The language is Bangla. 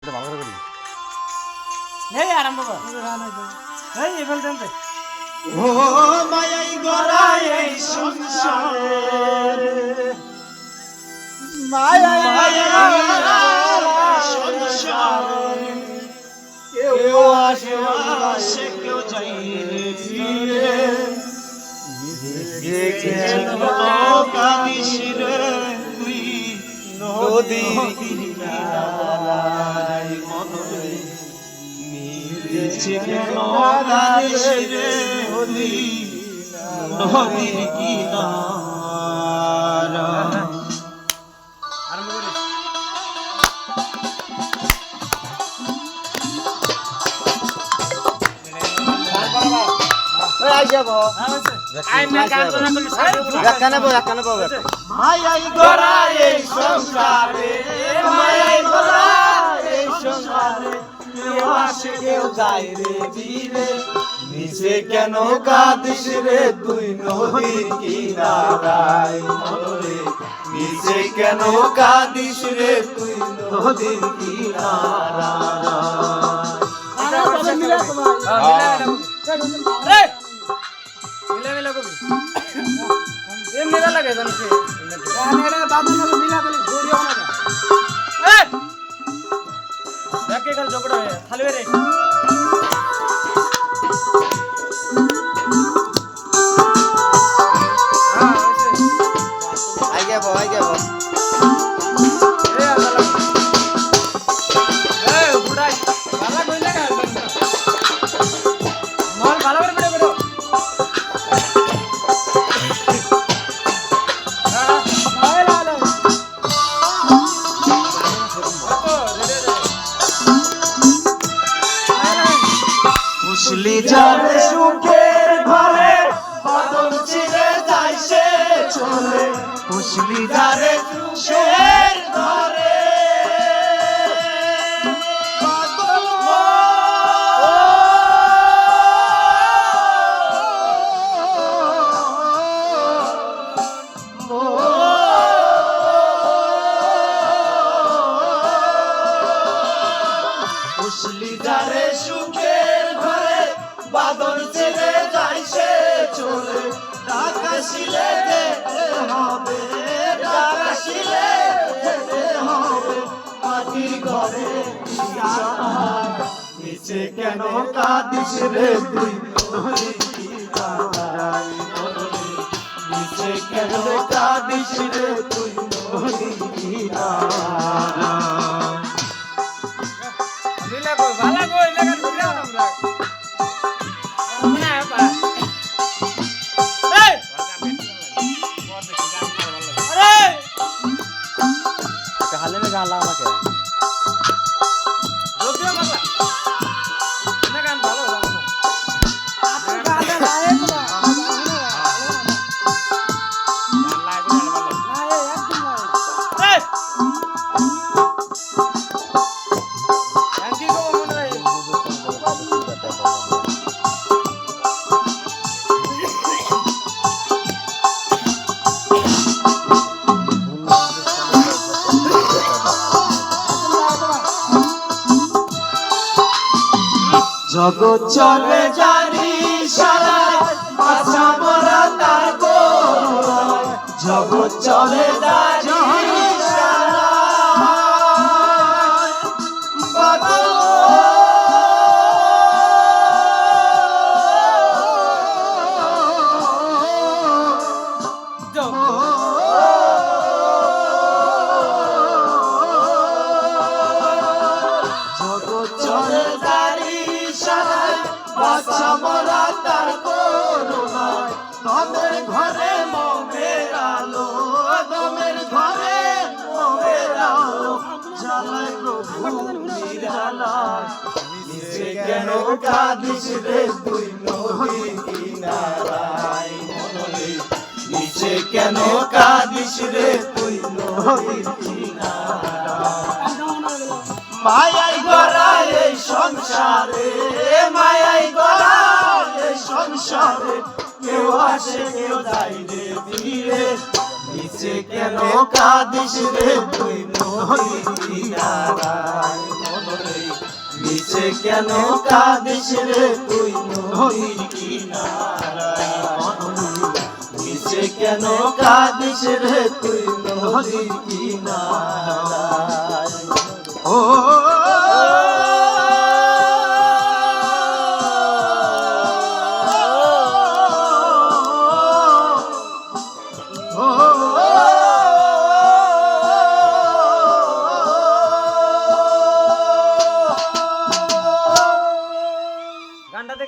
ভালো করে করি এই আরম্ভ কর এই এফেল দেন ও মায়াই গড়াই এই সংসারে মায়াই সংসারে কেউ আসে কেউ যাই ফিরে কাঁদিস রে তুই নদীর কিনারায় মনে নিজে কেন কাঁদিস রে নদীর কিনারা আরম্ভ করি মায়াই গড়াই এই সংসারে মায়াই গড়াই এই সংসারে কেউ আসে কেউ যায় রে দিরে নিচে কেন কাঁদিস রে তুই নদীর কিনারায় মরে নিচে কেন কাঁদিস রে তুই নদীর কিনারায় মিলা মিলা কবি এম মিলা লাগে জানিস এনে বাবা না মিলা বলে জোরিও না এ দেখে কাল ঝগড়া হয় খালি রে আই যাবো এ আলা এ বুড়াই বালা কই লাগা মল ভালো করে বেরো বেরো মুসলি যারে সুখের ঘরে বাদল ছিঁড়ে যায় সে চলে মুসলি যারে সুখের ঘরে বাদল মুসলি যারে সুখের ঘরে বাদল ছেড়ে যায় সে চলে ডাকাশিলে যেতে হবে ডাকাশিলে যেতে হবে মাটির ঘরে নিচে কেন কাঁদিস রে তুই নদীর কিনারায় নিচে কেন কাঁদিস রে তুই নদীর কিনারায় মিলা কই ভালো কই লাগা মিলা আমরা না বা এই আরে হালে মে গান লাগা আমাকে রোকিও বাবা না গান ভালো লাগে না আপনি গালে লায়ে তো গান লাগে না ভালো লায়ে একদম লায়ে এই কি গো মনে হয় জগৎ চলে জানি সারা বাঁচা মরা তার গোড়ায় জগৎ চলে জানি সারা বাদল জগৎ চলে জানি সারা বাঁচা মরা তার করুণায় দমের ঘরে মমের আলো দমের ঘরে মমের আলো জ্বালায় প্রভু নিরালায় নিচে কেন কাঁদিস রে তুই নদীর কিনারায় মনে নিচে কেন কাঁদিস রে তুই নদীর কিনারায় মায়াই গড়াই এই সংসারে মায়াই গড়াই এই সংসারে কেউ আসে কেউ যায় রে ফিরে নিচে কেন কাঁদিস রে তুই নদীর কিনারায় কেন কাঁদিস রে তুই নদীর কিনারায় নিচে কেন কাঁদিস রে তুই নদীর কিনারায় ও